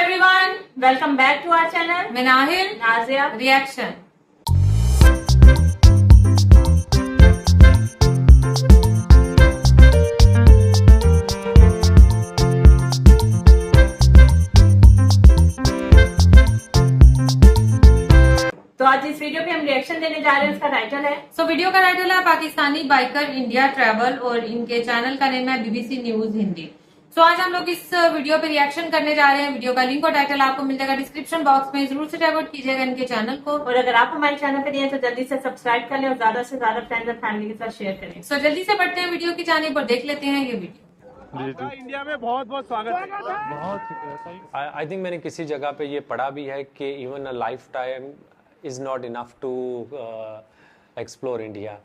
Everyone, welcome back to our channel. मैं Nahil, Nazia reaction. तो आज इस वीडियो पे हम रिएक्शन देने जा रहे हैं। उसका टाइटल है वीडियो का टाइटल है पाकिस्तानी बाइकर इंडिया ट्रैवल और इनके चैनल का नेम है बीबीसी न्यूज हिंदी। आज हम लोग इस वीडियो पे रिएक्शन करने जा रहे हैं। वीडियो का लिंक और टाइटल आपको मिल जाएगा डिस्क्रिप्शन बॉक्स में। जरूर से चेक आउट कीजिएगा इनके चैनल को। और अगर आप हमारे चैनल पे नहीं है तो जल्दी से सब्सक्राइब कर लें और ज्यादा से ज्यादा फ्रेंड्स और फैमिली के साथ शेयर करें। जल्दी से बढ़ते हैं वीडियो की जानिब और देख लेते हैं ये वीडियो। इंडिया में बहुत बहुत स्वागत है। बहुत आई थिंक मैंने किसी जगह पे ये पढ़ा भी है कि even a lifetime is not enough to explore India.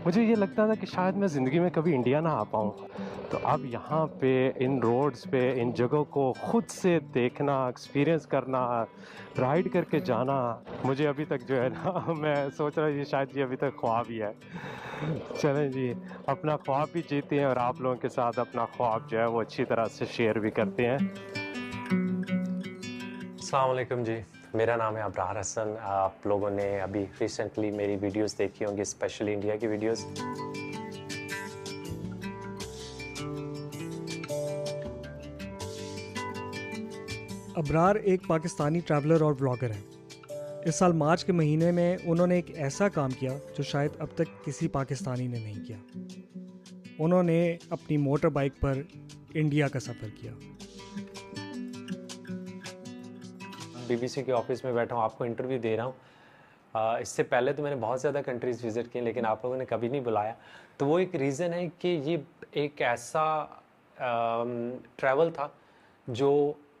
मुझे ये लगता था कि शायद मैं ज़िंदगी में कभी इंडिया ना आ पाऊँ, तो अब यहाँ पे इन रोड्स पे इन जगहों को खुद से देखना, एक्सपीरियंस करना, राइड करके जाना, मुझे अभी तक जो है ना मैं सोच रहा हूँ ये शायद ये अभी तक ख्वाब ही है। चलें जी, अपना ख्वाब भी जीते हैं और आप लोगों के साथ अपना ख्वाब जो है वो अच्छी तरह से शेयर भी करते हैं। अस्सलाम वालेकुम जी, मेरा नाम है अब्रार हसन। आप लोगों ने अभी रिसेंटली मेरी वीडियोस देखी होंगी, स्पेशली इंडिया की वीडियोस। अब्रार एक पाकिस्तानी ट्रैवलर और व्लॉगर हैं। इस साल मार्च के महीने में उन्होंने एक ऐसा काम किया जो शायद अब तक किसी पाकिस्तानी ने नहीं किया। उन्होंने अपनी मोटर बाइक पर इंडिया का सफ़र किया। बीबीसी के ऑफिस में बैठा हूँ, आपको इंटरव्यू दे रहा हूँ। इससे पहले तो मैंने बहुत ज़्यादा कंट्रीज़ विज़िट की, लेकिन आप लोगों ने कभी नहीं बुलाया। तो वो एक रीज़न है कि ये एक ऐसा ट्रैवल था जो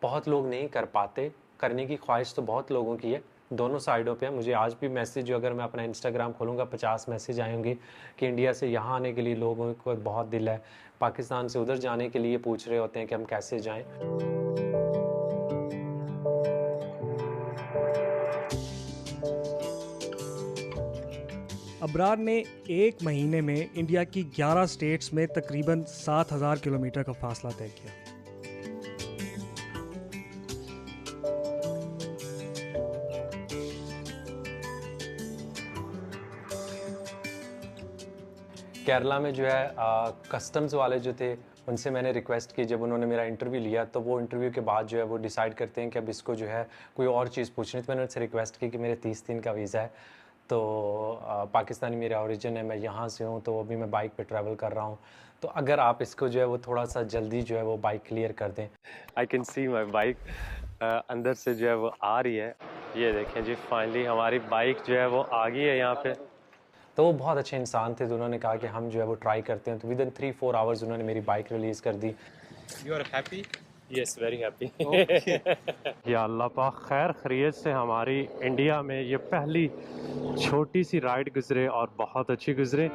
बहुत लोग नहीं कर पाते। करने की ख्वाहिश तो बहुत लोगों की है, दोनों साइडों पे है। मुझे आज भी मैसेज, जो अगर मैं अपना इंस्टाग्राम खोलूँगा 50 मैसेज आए होंगे कि इंडिया से यहाँ आने के लिए लोगों को बहुत दिल है, पाकिस्तान से उधर जाने के लिए पूछ रहे होते हैं कि हम कैसे जाएँ। अब्रार ने एक महीने में इंडिया की 11 स्टेट्स में तकरीबन 7,000 किलोमीटर का फासला तय किया। केरला में जो है कस्टम्स वाले जो थे उनसे मैंने रिक्वेस्ट की, जब उन्होंने मेरा इंटरव्यू लिया तो वो इंटरव्यू के बाद जो है वो डिसाइड करते हैं कि अब इसको जो है कोई और चीज़ पूछनी। तो मैंने उनसे रिक्वेस्ट की कि मेरे 30 दिन का वीज़ा है, तो पाकिस्तानी मेरा ओरिजिन है, मैं यहाँ से हूँ, तो अभी मैं बाइक पे ट्रैवल कर रहा हूँ, तो अगर आप इसको जो है वो थोड़ा सा जल्दी जो है वो बाइक क्लियर कर दें। I can see my bike अंदर से जो है वो आ रही है। ये देखें जी, फाइनली हमारी बाइक जो है वो आ गई है यहाँ पे। तो वो बहुत अच्छे इंसान थे, तो उन्होंने कहा कि हम जो है वो ट्राई करते हैं। तो विद इन 3-4 आवर्स उन्होंने मेरी बाइक रिलीज़ कर दी। You are happy? Yes, very happy. या अल्लाह पाक खैर खैरियत से हमारी इंडिया में ये पहली छोटी सी राइड गुजरे और बहुत अच्छी गुजरे।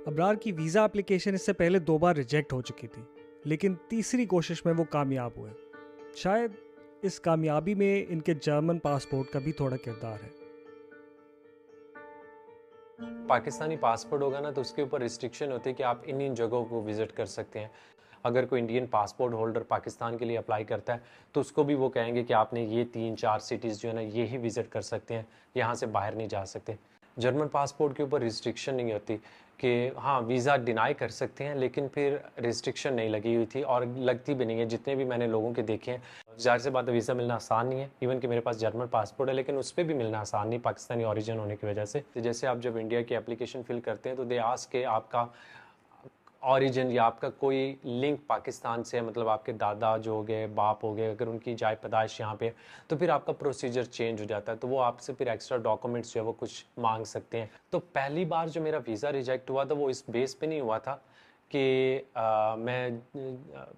अब्रार की वीज़ा एप्लीकेशन इससे पहले 2 बार रिजेक्ट हो चुकी थी, लेकिन तीसरी कोशिश में वो कामयाब हुए। शायद इस कामयाबी में इनके जर्मन पासपोर्ट का भी थोड़ा किरदार है। पाकिस्तानी पासपोर्ट होगा ना तो उसके ऊपर रिस्ट्रिक्शन होती है कि आप इन जगहों को विज़िट कर सकते हैं। अगर कोई इंडियन पासपोर्ट होल्डर पाकिस्तान के लिए अप्लाई करता है तो उसको भी वो कहेंगे कि आपने ये 3-4 सिटीज़ जो है ना ये ही विज़िट कर सकते हैं, यहाँ से बाहर नहीं जा सकते। जर्मन पासपोर्ट के ऊपर रिस्ट्रिक्शन नहीं होती कि हाँ वीज़ा डिनाई कर सकते हैं, लेकिन फिर रिस्ट्रिक्शन नहीं लगी हुई थी और लगती भी नहीं है। जितने भी मैंने लोगों के देखे हैं, ज़ाहिर सी बात है वीज़ा मिलना आसान नहीं है। इवन कि मेरे पास जर्मन पासपोर्ट है, लेकिन उस पर भी मिलना आसान नहीं पाकिस्तानी ओरिजिन होने की वजह से। तो जैसे आप जब इंडिया की एप्लीकेशन फिल करते हैं तो दे आस्क के आपका ओरिजिन या आपका कोई लिंक पाकिस्तान से है, मतलब आपके दादा जो हो गए, बाप हो गए, अगर उनकी जाए पैदाइश यहाँ पे, तो फिर आपका प्रोसीजर चेंज हो जाता है। तो वो आपसे फिर एक्स्ट्रा डॉक्यूमेंट्स जो है वो कुछ मांग सकते हैं। तो पहली बार जो मेरा वीज़ा रिजेक्ट हुआ था वो इस बेस पे नहीं हुआ था कि मैं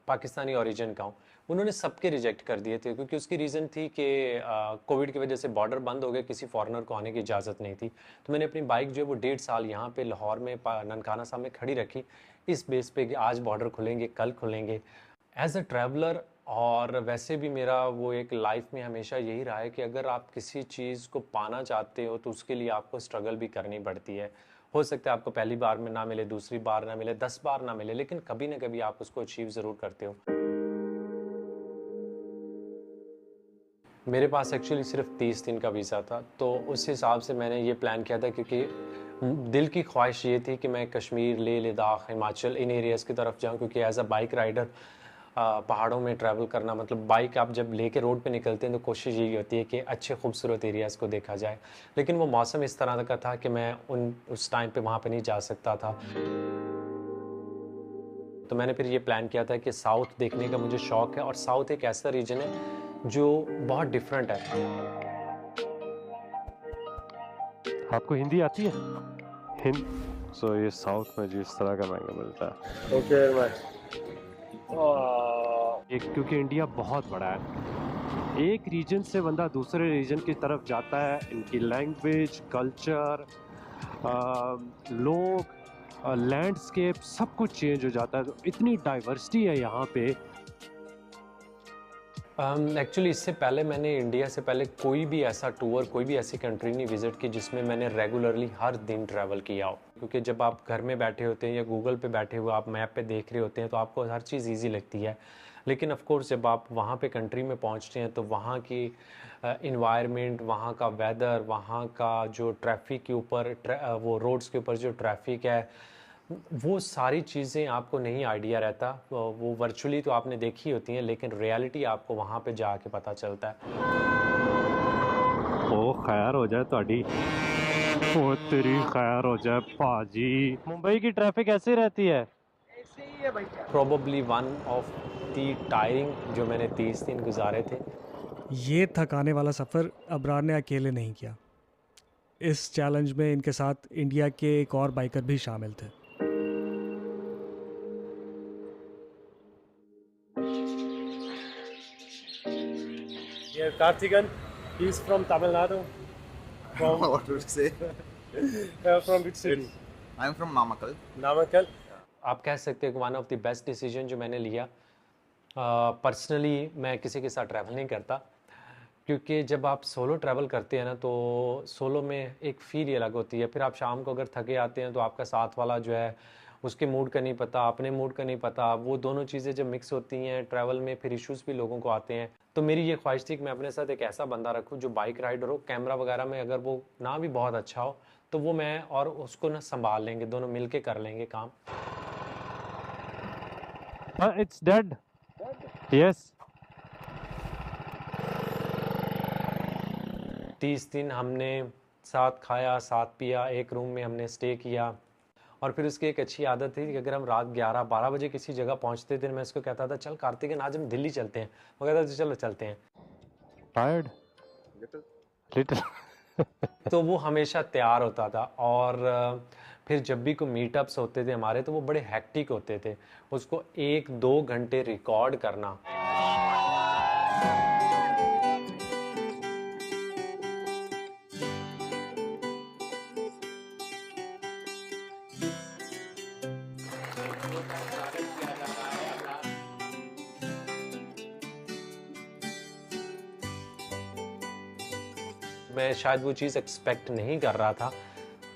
पाकिस्तानी ओरिजिन का हूँ। उन्होंने सबके रिजेक्ट कर दिए थे, क्योंकि उसकी रीज़न थी कि कोविड की वजह से बॉर्डर बंद हो गए, किसी फॉरेनर को आने की इजाज़त नहीं थी। तो मैंने अपनी बाइक जो है वो 1.5 साल यहाँ पे लाहौर में ननकाना साहब में खड़ी रखी इस बेस पे कि आज बॉर्डर खुलेंगे, कल खुलेंगे। एज अ ट्रैवलर और वैसे भी मेरा वो एक लाइफ में हमेशा यही रहा है कि अगर आप किसी चीज़ को पाना चाहते हो तो उसके लिए आपको स्ट्रगल भी करनी पड़ती है। हो सकता है आपको पहली बार में ना मिले, दूसरी बार ना मिले, 10 बार ना मिले, लेकिन कभी ना कभी आप उसको अचीव ज़रूर करते हो। मेरे पास एक्चुअली सिर्फ 30 दिन का वीज़ा था, तो उस हिसाब से मैंने ये प्लान किया था क्योंकि दिल की ख्वाहिश ये थी कि मैं कश्मीर, लेह लद्दाख, हिमाचल इन एरियाज़ की तरफ जाऊं, क्योंकि एज अ बाइक राइडर पहाड़ों में ट्रैवल करना, मतलब बाइक आप जब लेके रोड पे निकलते हैं तो कोशिश यही होती है कि अच्छे खूबसूरत एरियाज़ को देखा जाए। लेकिन वो मौसम इस तरह का था कि मैं उस टाइम पे वहाँ पे नहीं जा सकता था। तो मैंने फिर ये प्लान किया था कि साउथ देखने का मुझे शौक़ है, और साउथ एक ऐसा रीजन है जो बहुत डिफरेंट है। आपको हिंदी आती है? सो ये साउथ में जिस तरह का मैंगो मिलता है। ओके क्योंकि इंडिया बहुत बड़ा है, एक रीजन से बंदा दूसरे रीजन की तरफ जाता है, इनकी लैंग्वेज, कल्चर, लोग, लैंडस्केप सब कुछ चेंज हो जाता है। तो इतनी डाइवर्सिटी है यहाँ पे। एक्चुअली इससे पहले मैंने इंडिया से पहले कोई भी ऐसा टूर, कोई भी ऐसी कंट्री नहीं विज़िट की जिसमें मैंने रेगुलरली हर दिन ट्रैवल किया हो। क्योंकि जब आप घर में बैठे होते हैं या गूगल पे बैठे हुए आप मैप पे देख रहे होते हैं तो आपको हर चीज़ इजी लगती है। लेकिन ऑफ कोर्स जब आप वहाँ पे कंट्री में पहुँचते हैं तो वहाँ की इन्वायरमेंट, वहाँ का वेदर, वहाँ का जो ट्रैफिक के ऊपर वो रोड्स के ऊपर जो ट्रैफिक है, वो सारी चीज़ें आपको नहीं आइडिया रहता। वो वर्चुअली तो आपने देखी होती हैं, लेकिन रियलिटी आपको वहाँ पे जाके पता चलता है। ओ खैर हो जाए ਤੁਹਾਡੀ, ओ तेरी खैर हो जाए पाजी। मुंबई की ट्रैफिक ऐसी रहती है? ऐसे ही है भैया। Probably one of the tiring जो मैंने 30 दिन गुजारे थे। ये थकाने वाला सफ़र अबरार ने अकेले नहीं किया। इस चैलेंज में इनके साथ इंडिया के एक और बाइकर भी शामिल थे। Yeah, Kartigan, he's from Tamil Nadu. What would you say? From which city? I'm from Namakkal. Namakkal. आप कह सकते हैं कि one of the best decision जो मैंने लिया। पर्सनली मैं किसी के साथ ट्रैवल नहीं करता, क्योंकि जब आप सोलो ट्रैवल करते हैं ना तो सोलो में एक फील ही अलग होती है। फिर आप शाम को अगर थके आते हैं तो आपका साथ वाला जो है उसके मूड का नहीं पता, अपने मूड का नहीं पता। वो दोनों चीज़ें जब मिक्स होती हैं ट्रैवल में, फिर इश्यूज़ भी लोगों को आते हैं। तो मेरी ये ख्वाहिश थी कि मैं अपने साथ एक ऐसा बंदा रखूँ जो बाइक राइडर हो, कैमरा वगैरह में अगर वो ना भी बहुत अच्छा हो तो वो मैं और उसको ना संभाल लेंगे, दोनों मिल के कर लेंगे काम। It's dead. Yes. 30 दिन हमने साथ खाया, साथ पिया, एक रूम में हमने स्टे किया। और फिर उसकी एक अच्छी आदत थी कि अगर हम रात 11-12 बजे किसी जगह पहुंचते थे, मैं उसको कहता था चल कार्तिकेन आज हम दिल्ली चलते हैं। वो कहता था चलो चलते हैं। Tired? Little. तो वो हमेशा तैयार होता था। और फिर जब भी कोई मीटअप्स होते थे हमारे तो वो बड़े हैक्टिक होते थे। उसको 1-2 घंटे रिकॉर्ड करना, मैं शायद वो चीज़ एक्सपेक्ट नहीं कर रहा था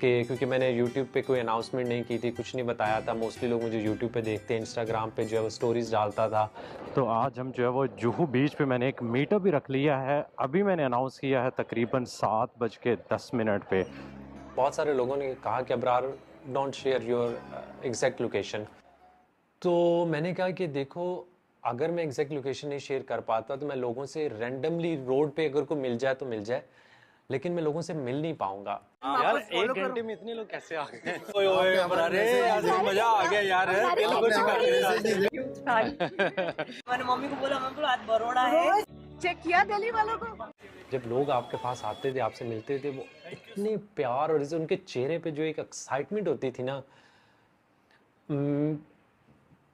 कि क्योंकि मैंने YouTube पे कोई अनाउंसमेंट नहीं की थी, कुछ नहीं बताया था। मोस्टली लोग मुझे YouTube पे देखते हैं, Instagram पे जो है वो स्टोरीज डालता था। तो आज हम जो है वो जुहू बीच पे मैंने एक मीटअप भी रख लिया है। अभी मैंने अनाउंस किया है तकरीबन 7:10 पे। बहुत सारे लोगों ने कहा कि Abrar don't share your exact location. तो मैंने कहा कि देखो अगर मैं एग्जैक्ट लोकेशन नहीं शेयर कर पाता तो मैं लोगों से रैंडमली रोड पे अगर कोई मिल जाए तो मिल जाए, लेकिन मैं लोगों से मिल नहीं पाऊंगा। यार 1 घंटे में इतने लोग कैसे आ गए? ओए ओए अरे यार मजा आ गया यार। मैंने मम्मी को बोला, मैं बोला आज बरोड़ा है, चेक किया दिल्ली वालों को। जब लोग आपके पास आते थे, आपसे मिलते थे, वो इतने प्यार और उनके चेहरे पे जो एक एक्साइटमेंट होती थी ना,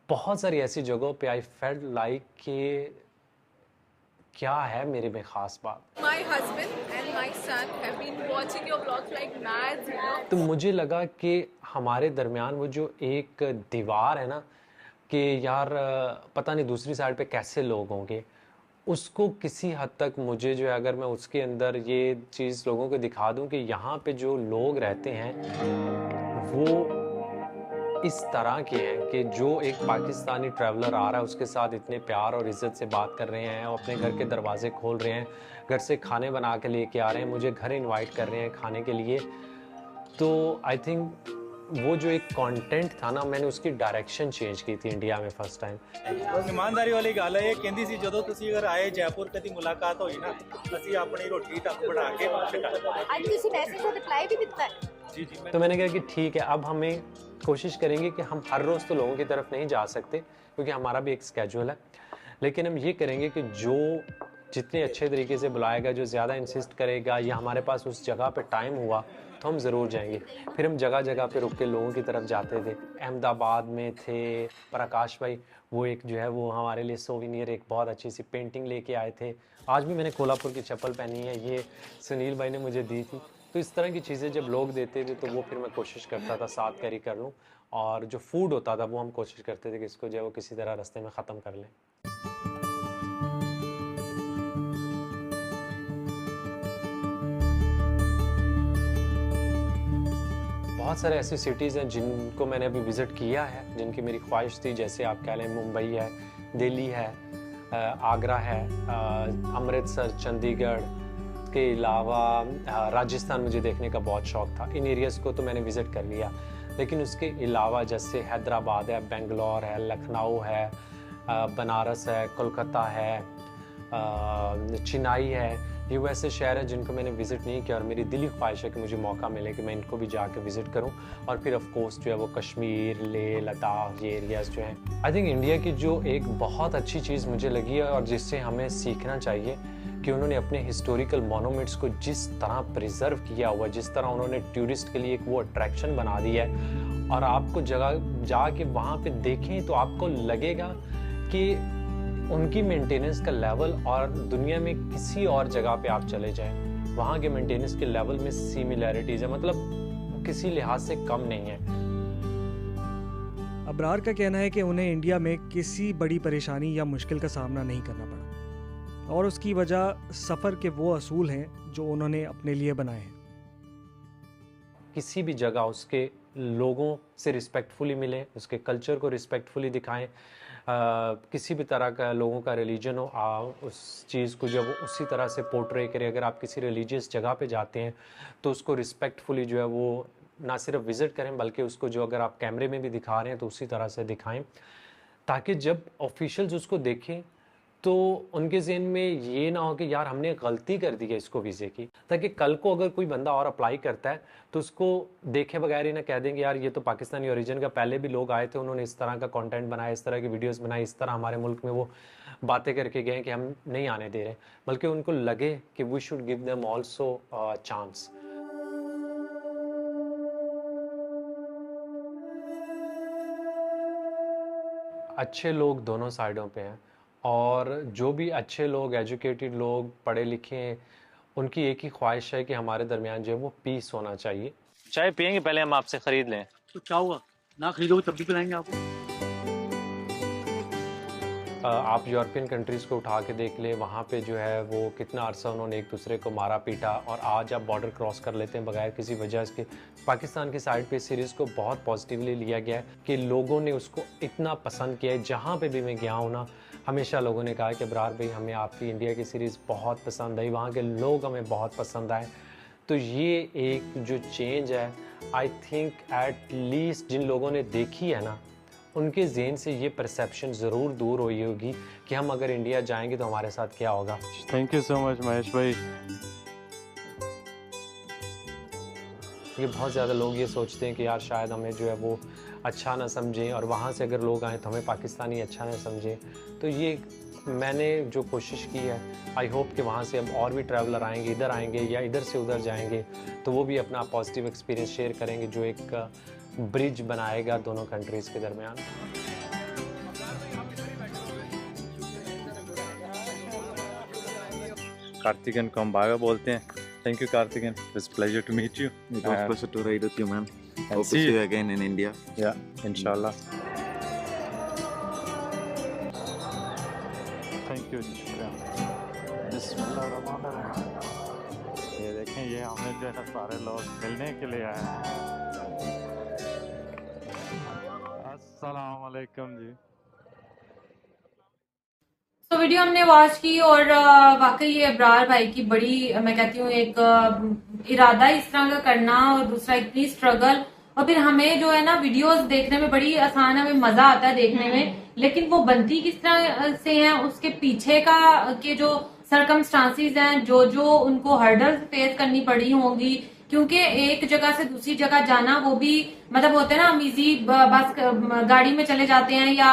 बहुत सारी ऐसी जगहों पे आई फेल्ट लाइक कि क्या है मेरे में खास बात। My husband and my son have been watching your vlogs like mad, you know. तो मुझे लगा कि हमारे दरमियान वो जो एक दीवार है ना कि यार पता नहीं दूसरी साइड पे कैसे लोग होंगे, उसको किसी हद तक मुझे जो है अगर मैं उसके अंदर ये चीज़ लोगों को दिखा दूं कि यहाँ पे जो लोग रहते हैं वो इस तरह के हैं कि जो एक पाकिस्तानी ट्रैवलर आ रहा है उसके साथ इतने प्यार और इज़्ज़त से बात कर रहे हैं और अपने घर के दरवाजे खोल रहे हैं, घर से खाने बना के लेके आ रहे हैं, मुझे घर इनवाइट कर रहे हैं खाने के लिए। तो आई थिंक वो जो एक कंटेंट था ना, मैंने उसकी डायरेक्शन चेंज की थी इंडिया में फर्स्ट टाइम। ईमानदारी वाली गल है, कहती सी ਜਦੋਂ ਤੁਸੀਂ अगर आए जयपुर कभी मुलाकात होई ना ਅਸੀਂ ਆਪਣੀ ਰੋਟੀ ਟੱਕ ਬਣਾ ਕੇ आज किसी मैसेज का रिप्लाई भी दिखता है। जी जी तो मैंने कहा कि ठीक है, अब हमें कोशिश करेंगे कि हम हर रोज़ तो लोगों की तरफ नहीं जा सकते क्योंकि हमारा भी एक स्केड्यूल है, लेकिन हम ये करेंगे कि जो जितने अच्छे तरीके से बुलाएगा, जो ज़्यादा इंसिस्ट करेगा या हमारे पास उस जगह पे टाइम हुआ तो हम ज़रूर जाएंगे। फिर हम जगह जगह पे रुक के लोगों की तरफ जाते थे। अहमदाबाद में थे प्रकाश भाई, वो एक जो है वो हमारे लिए सोविनियर एक बहुत अच्छी सी पेंटिंग लेके आए थे। आज भी मैंने कोल्हापुर की चप्पल पहनी है, ये सुनील भाई ने मुझे दी थी। तो इस तरह की चीज़ें जब लोग देते थे तो वो फिर मैं कोशिश करता था साथ कैरी कर लूँ, और जो फूड होता था वो हम कोशिश करते थे कि इसको जो है वो किसी तरह रास्ते में ख़त्म कर लें। बहुत सारे ऐसी सिटीज़ हैं जिनको मैंने अभी विज़िट किया है, जिनकी मेरी ख्वाहिश थी, जैसे आप कह लें मुंबई है, दिल्ली है, आगरा है, अमृतसर, चंडीगढ़ के अलावा राजस्थान मुझे देखने का बहुत शौक़ था। इन एरियाज़ को तो मैंने विज़िट कर लिया, लेकिन उसके अलावा जैसे हैदराबाद है, बेंगलोर है, लखनऊ है, बनारस है, कोलकाता है, चेन्नई है, ये वैसे शहर हैं जिनको मैंने विज़िट नहीं किया और मेरी दिली ख्वाहिश है कि मुझे मौका मिले कि मैं इनको भी जाके विज़िट करूं। और फिर ऑफ कोर्स जो है वो कश्मीर, लेह लद्दाख, ये एरियाज़ जो हैं। आई थिंक इंडिया की जो एक बहुत अच्छी चीज़ मुझे लगी है और जिससे हमें सीखना चाहिए कि उन्होंने अपने हिस्टोरिकल मोनूमेंट्स को जिस तरह प्रिजर्व किया हुआ, जिस तरह उन्होंने टूरिस्ट के लिए एक वो अट्रैक्शन बना दी है, और आपको जगह जाके वहाँ पे देखें तो आपको लगेगा कि उनकी मेंटेनेंस का लेवल और दुनिया में किसी और जगह पे आप चले जाएं, वहाँ के मेंटेनेंस के लेवल में सिमिलैरिटीज़ है, मतलब किसी लिहाज से कम नहीं है। अबरार का कहना है कि उन्हें इंडिया में किसी बड़ी परेशानी या मुश्किल का सामना नहीं करना पड़ा, और उसकी वजह सफ़र के वो असूल हैं जो उन्होंने अपने लिए बनाए हैं। किसी भी जगह उसके लोगों से रिस्पेक्टफुली मिलें, उसके कल्चर को रिस्पेक्टफुली दिखाएं, किसी भी तरह का लोगों का रिलीजन हो, उस चीज़ को जो वो उसी तरह से पोर्ट्रे करें। अगर आप किसी रिलीजियस जगह पे जाते हैं तो उसको रिस्पेक्टफुली जो है वो ना सिर्फ विज़िट करें, बल्कि उसको जो अगर आप कैमरे में भी दिखा रहे हैं तो उसी तरह से दिखाएं, ताकि जब ऑफिशियल्स उसको देखें तो उनके ज़हन में ये ना हो कि यार हमने गलती कर दी है इसको वीज़े की, ताकि कल को अगर कोई बंदा और अप्लाई करता है तो उसको देखे बगैर ही ना कह देंगे यार ये तो पाकिस्तानी ओरिजिन का, पहले भी लोग आए थे, उन्होंने इस तरह का कंटेंट बनाया, इस तरह की वीडियोस बनाई, इस तरह हमारे मुल्क में वो बातें करके गए कि हम नहीं आने दे रहे, बल्कि उनको लगे कि we should give them also chance. अच्छे लोग दोनों साइडों पे हैं, और जो भी अच्छे लोग, एजुकेटेड लोग, पढ़े लिखे हैं, उनकी एक ही ख्वाहिश है कि हमारे दरमियान जो है वो पीस होना चाहिए। चाय पियेंगे, पहले हम आपसे खरीद लें। तो क्या हुआ, ना खरीदोगे तब भी पिलाएंगे आपको। आप यूरोपियन कंट्रीज़ को उठा के देख ले, वहाँ पे जो है वो कितना अरसा उन्होंने एक दूसरे को मारा पीटा, और आज आप बॉर्डर क्रॉस कर लेते हैं बगैर किसी वजह के। पाकिस्तान की साइड पे इस सीरीज़ को बहुत पॉजिटिवली लिया गया है कि लोगों ने उसको इतना पसंद किया है। जहाँ पे भी मैं गया हूँ ना, हमेशा लोगों ने कहा कि अबरार भाई हमें आपकी इंडिया की सीरीज़ बहुत पसंद आई, वहाँ के लोग हमें बहुत पसंद आए। तो ये एक जो चेंज है, आई थिंक एट लीस्ट जिन लोगों ने देखी है ना, उनके ज़हन से ये परसेप्शन ज़रूर दूर हुई होगी कि हम अगर इंडिया जाएंगे तो हमारे साथ क्या होगा। Thank you so much Mahesh भाई। ये बहुत ज़्यादा लोग ये सोचते हैं कि यार शायद हमें जो है वो अच्छा ना समझें, और वहाँ से अगर लोग आएँ तो हमें पाकिस्तानी अच्छा ना समझें। तो ये मैंने जो कोशिश की है, आई होप कि वहाँ से अब और भी ट्रैवलर आएंगे, इधर आएंगे या इधर से उधर जाएंगे, तो वो भी अपना पॉजिटिव एक्सपीरियंस शेयर करेंगे, जो एक ब्रिज बनाएगा दोनों कंट्रीज़ के दरमियान। कार्तिकन को हम बागा बोलते हैं, Thank you, Karthik. It was a pleasure to meet you. It was a pleasure to ride with you, man. Hope to see see you. you again in India. Yeah, inshallah. Thank you. शुक्रिया. बिस्मिल्लाहिर्रहमानिर्रहीम. ये देखें, ये हमें जो है ना सारे लोग मिलने के लिए आए हैं. अस्सलाम वालेकुम जी. तो वीडियो हमने वॉच की और वाकई ये अब्रार भाई की बड़ी, मैं कहती हूँ, एक इरादा इस तरह का करना और दूसरा इतनी स्ट्रगल, और फिर हमें जो है ना वीडियोस देखने में बड़ी आसान, हमें मजा आता है देखने में, लेकिन वो बनती किस तरह से है, उसके पीछे का के जो सरकमस्टांसिस हैं, जो उनको हर्डल्स फेस करनी पड़ी होंगी, क्योंकि एक जगह से दूसरी जगह जाना वो भी मतलब होते हैं ना, हम इजी बस गाड़ी में चले जाते हैं या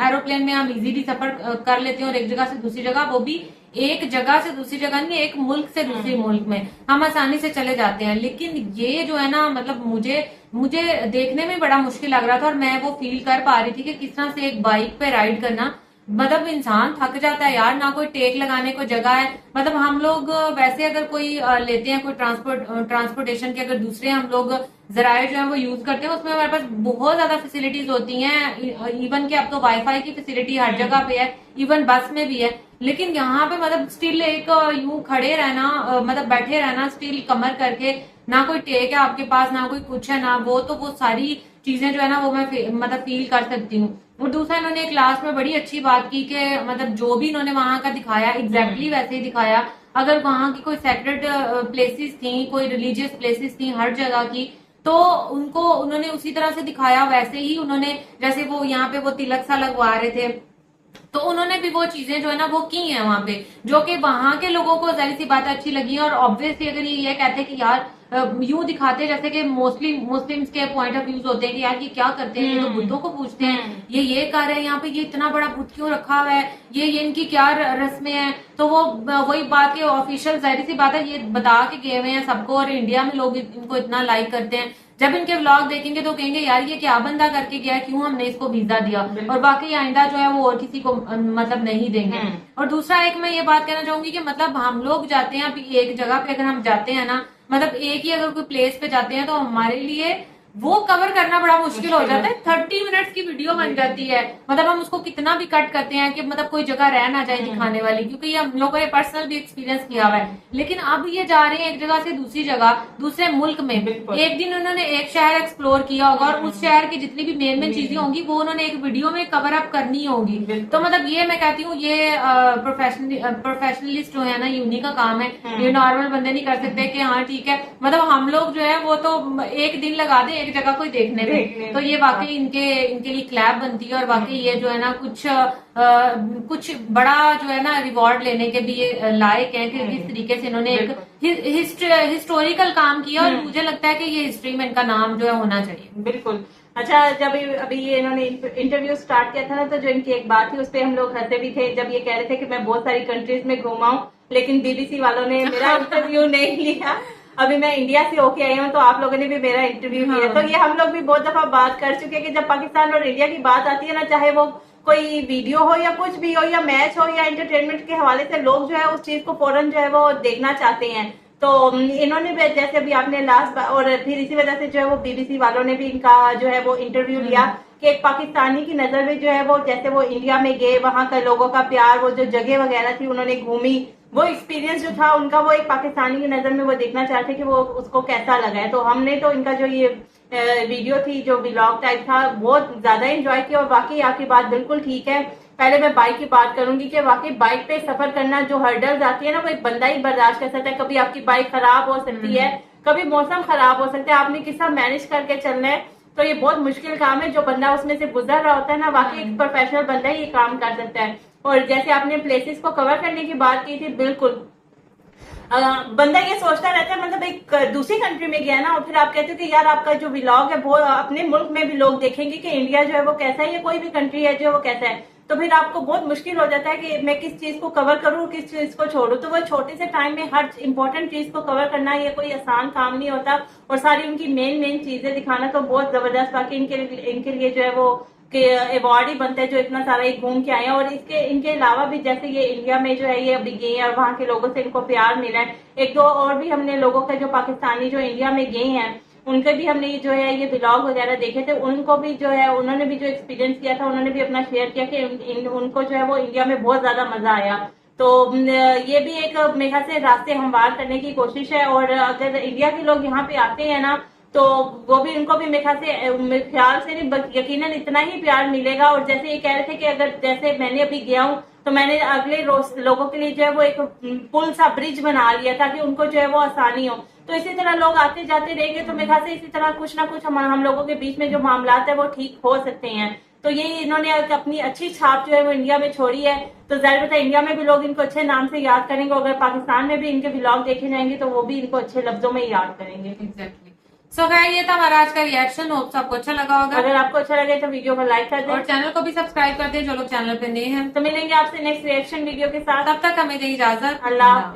एरोप्लेन में हम इजीली सफर कर लेते हैं, और एक जगह से दूसरी जगह, वो भी एक जगह से दूसरी जगह नहीं, एक मुल्क से दूसरे मुल्क में हम आसानी से चले जाते हैं। लेकिन ये जो है ना, मतलब मुझे देखने में बड़ा मुश्किल लग रहा था, और मैं वो फील कर पा रही थी कि किस तरह से एक बाइक पे राइड करना, मतलब इंसान थक जाता है यार, ना कोई टेक लगाने को जगह है। मतलब हम लोग वैसे अगर कोई लेते हैं कोई ट्रांसपोर्टेशन के, अगर दूसरे हम लोग जराये जो है वो यूज करते हैं, उसमें हमारे पास बहुत ज्यादा फैसिलिटीज होती हैं, इवन के अब तो वाईफाई की फैसिलिटी हर जगह पे है, इवन बस में भी है। लेकिन यहाँ पे मतलब स्टिल एक यूं खड़े रहना, मतलब बैठे रहना स्टिल कमर करके, ना कोई टेक है आपके पास, ना कोई कुछ है, ना वो, तो वो सारी चीजें जो है ना वो मैं मतलब फील कर सकती हूँ। और दूसरा, इन्होंने क्लास में बड़ी अच्छी बात की कि मतलब जो भी इन्होंने वहां का दिखाया एग्जैक्टली वैसे ही दिखाया। अगर वहां की कोई सेक्रेड प्लेसेस थी, कोई रिलीजियस प्लेसेस थी हर जगह की, तो उनको उन्होंने उसी तरह से दिखाया, वैसे ही उन्होंने, जैसे वो यहाँ पे वो तिलक सा लगवा रहे थे, तो उन्होंने भी वो चीजें जो है ना वो की हैं वहां पे, जो कि वहां के लोगों को जाहिर सी बात अच्छी लगी। और ऑब्वियसली अगर ये कहते हैं कि यार यूं दिखाते जैसे कि मोस्टली मुस्लिम्स के पॉइंट ऑफ व्यूज होते हैं कि यार ये क्या करते हैं, ये तो बुतों को पूछते हैं, ये कर रहे हैं यहाँ पे, ये इतना बड़ा बुत क्यों रखा हुआ है, ये इनकी क्या रस्में हैं, तो वो वही बात के ऑफिशियल जाहिर सी बात है ये बता के गए हुए हैं सबको, और इंडिया में लोग इनको इतना लाइक करते हैं। जब इनके व्लॉग देखेंगे तो कहेंगे यार ये क्या बंदा करके गया, क्यों हमने इसको वीजा दिया, और बाकी आइंदा जो है वो और किसी को मतलब नहीं देंगे। और दूसरा एक मैं ये बात कहना चाहूंगी कि मतलब हम लोग जाते हैं अभी एक जगह पे, अगर हम जाते हैं ना, मतलब एक ही अगर कोई प्लेस पे जाते हैं, तो हमारे लिए वो कवर करना बड़ा मुश्किल हो जाता है। 30 मिनट्स की वीडियो बन जाती है, मतलब हम उसको कितना भी कट करते हैं कि मतलब कोई जगह रह ना जाए दिखाने वाली, क्योंकि ये हम लोगों ने पर्सनल भी एक्सपीरियंस किया हुआ है। लेकिन अब ये जा रहे हैं एक जगह से दूसरी जगह, दूसरे मुल्क में। एक दिन उन्होंने एक शहर एक्सप्लोर किया होगा, और उस शहर की जितनी भी मेन चीजें होंगी वो उन्होंने एक वीडियो में कवर अप करनी होगी। तो मतलब ये मैं कहती हूँ ये प्रोफेशनलिस्ट जो है ना, यूनी का काम है, ये नॉर्मल बंदे नहीं कर सकते कि हाँ ठीक है, मतलब हम लोग जो है वो तो एक दिन लगा दे एक जगह कोई देखने में। तो ये वाकई इनके लिए क्लैप बनती है, और वाकई ये जो है ना कुछ बड़ा जो है ना रिवॉर्ड लेने के भी ये लायक है कि किस तरीके से इन्होंने एक हिस्टोरिकल काम किया, और मुझे लगता है कि ये हिस्ट्री में इनका नाम जो है होना चाहिए। बिल्कुल। अच्छा, जब अभी ये इन्होंने इंटरव्यू स्टार्ट किया था ना, तो जो इनकी एक बात थी उस पर हम लोग हंसे भी थे, जब ये कह रहे थे कि मैं बहुत सारी कंट्रीज में घूमा हूँ, लेकिन बीबीसी वालों ने मेरा इंटरव्यू नहीं लिया। अभी मैं इंडिया से होके आई हूँ, तो आप लोगों ने भी मेरा इंटरव्यू लिया। तो ये हम लोग भी बहुत दफा बात कर चुके हैं कि जब पाकिस्तान और इंडिया की बात आती है ना, चाहे वो कोई वीडियो हो या कुछ भी हो, या मैच हो या एंटरटेनमेंट के हवाले से, लोग जो है उस चीज को फौरन जो है वो देखना चाहते हैं। तो इन्होंने भी, जैसे अभी आपने लास्ट, और फिर इसी वजह से जो है वो बीबीसी वालों ने भी इनका जो है वो इंटरव्यू लिया कि एक पाकिस्तानी की नजर में जो है वो, जैसे वो इंडिया में गए, वहां का लोगों का प्यार, वो जो जगह वगैरह थी उन्होंने घूमी, वो एक्सपीरियंस जो था उनका, वो एक पाकिस्तानी की नजर में वो देखना चाहते कि वो उसको कैसा लगा है। तो हमने तो इनका जो ये वीडियो थी, जो व्लॉग टाइप था, बहुत ज्यादा एंजॉय किया। और वाकई आपकी बात बिल्कुल ठीक है। पहले मैं बाइक की बात करूंगी कि वाकई बाइक पे सफर करना, जो हर्डल्स आती है ना, वो एक बंदा ही बर्दाश्त कर सकता है। कभी आपकी बाइक खराब हो सकती है, कभी मौसम खराब हो सकता है, आपने किस तरह मैनेज करके चलना है, तो ये बहुत मुश्किल काम है। जो बंदा उसमें से गुजर रहा होता है ना, वाकई एक प्रोफेशनल बंदा ही ये काम कर सकता है। और जैसे आपने प्लेसेस को कवर करने की बात की थी, बिल्कुल बंदा ये सोचता रहता है, मतलब एक दूसरी कंट्री में गया ना, और फिर आप कहते हो कि यार आपका जो व्लॉग है वो अपने मुल्क में भी लोग देखेंगे कि इंडिया जो है वो कैसा है, या कोई भी कंट्री है जो वो कैसा है, तो फिर आपको बहुत मुश्किल हो जाता है कि मैं किस चीज को कवर करूं, किस चीज को छोड़ूं। तो वो छोटे से टाइम में हर इंपॉर्टेंट चीज को कवर करना ये कोई आसान काम नहीं होता, और सारी उनकी मेन चीजें दिखाना तो बहुत जबरदस्त। बाकी इनके लिए जो है वो कि अवार्ड ही बनता है जो इतना सारा ये घूम के आए हैं। और इनके अलावा भी जैसे ये इंडिया में जो है ये अभी गए हैं और वहाँ के लोगों से इनको प्यार मिला है। एक दो और भी हमने लोगों का जो पाकिस्तानी जो इंडिया में गए हैं उनके भी हमने जो है ये व्लॉग वगैरह देखे थे, उनको भी जो है उन्होंने भी जो एक्सपीरियंस किया था उन्होंने भी अपना शेयर किया कि उनको जो है वो इंडिया में बहुत ज्यादा मजा आया। तो ये भी एक मेरे ख्याल से रास्ते हमवार करने की कोशिश है। और अगर इंडिया के लोग यहाँ पे आते हैं ना तो वो भी उनको भी मेरे ख्याल से नहीं यकीनन इतना ही प्यार मिलेगा। और जैसे ये कह रहे थे कि अगर जैसे मैंने अभी गया हूँ तो मैंने अगले लोगों के लिए जो है वो एक पुल सा ब्रिज बना लिया ताकि उनको जो है वो आसानी हो। तो इसी तरह लोग आते जाते रहेंगे तो मेरे ख्याल से इसी तरह कुछ ना कुछ हम लोगों के बीच में जो मामला है वो ठीक हो सकते हैं। तो ये इन्होंने अपनी अच्छी छाप जो है वो इंडिया में छोड़ी है। तो जाहिर बात है इंडिया में भी लोग इनको अच्छे नाम से याद करेंगे। अगर पाकिस्तान में भी इनके व्लॉग देखे जाएंगे तो वो भी इनको अच्छे लफ्जों में याद करेंगे। एग्जैक्टली। सो गाइस ये था हमारा आज का रिएक्शन। होप आपको अच्छा लगा होगा। अगर आपको अच्छा लगे तो वीडियो को लाइक कर दें और चैनल को भी सब्सक्राइब कर दें जो लोग चैनल पे नए हैं। तो मिलेंगे आपसे नेक्स्ट रिएक्शन वीडियो के साथ। तब तक हमें दें इजाजत। अल्लाह हाफिज।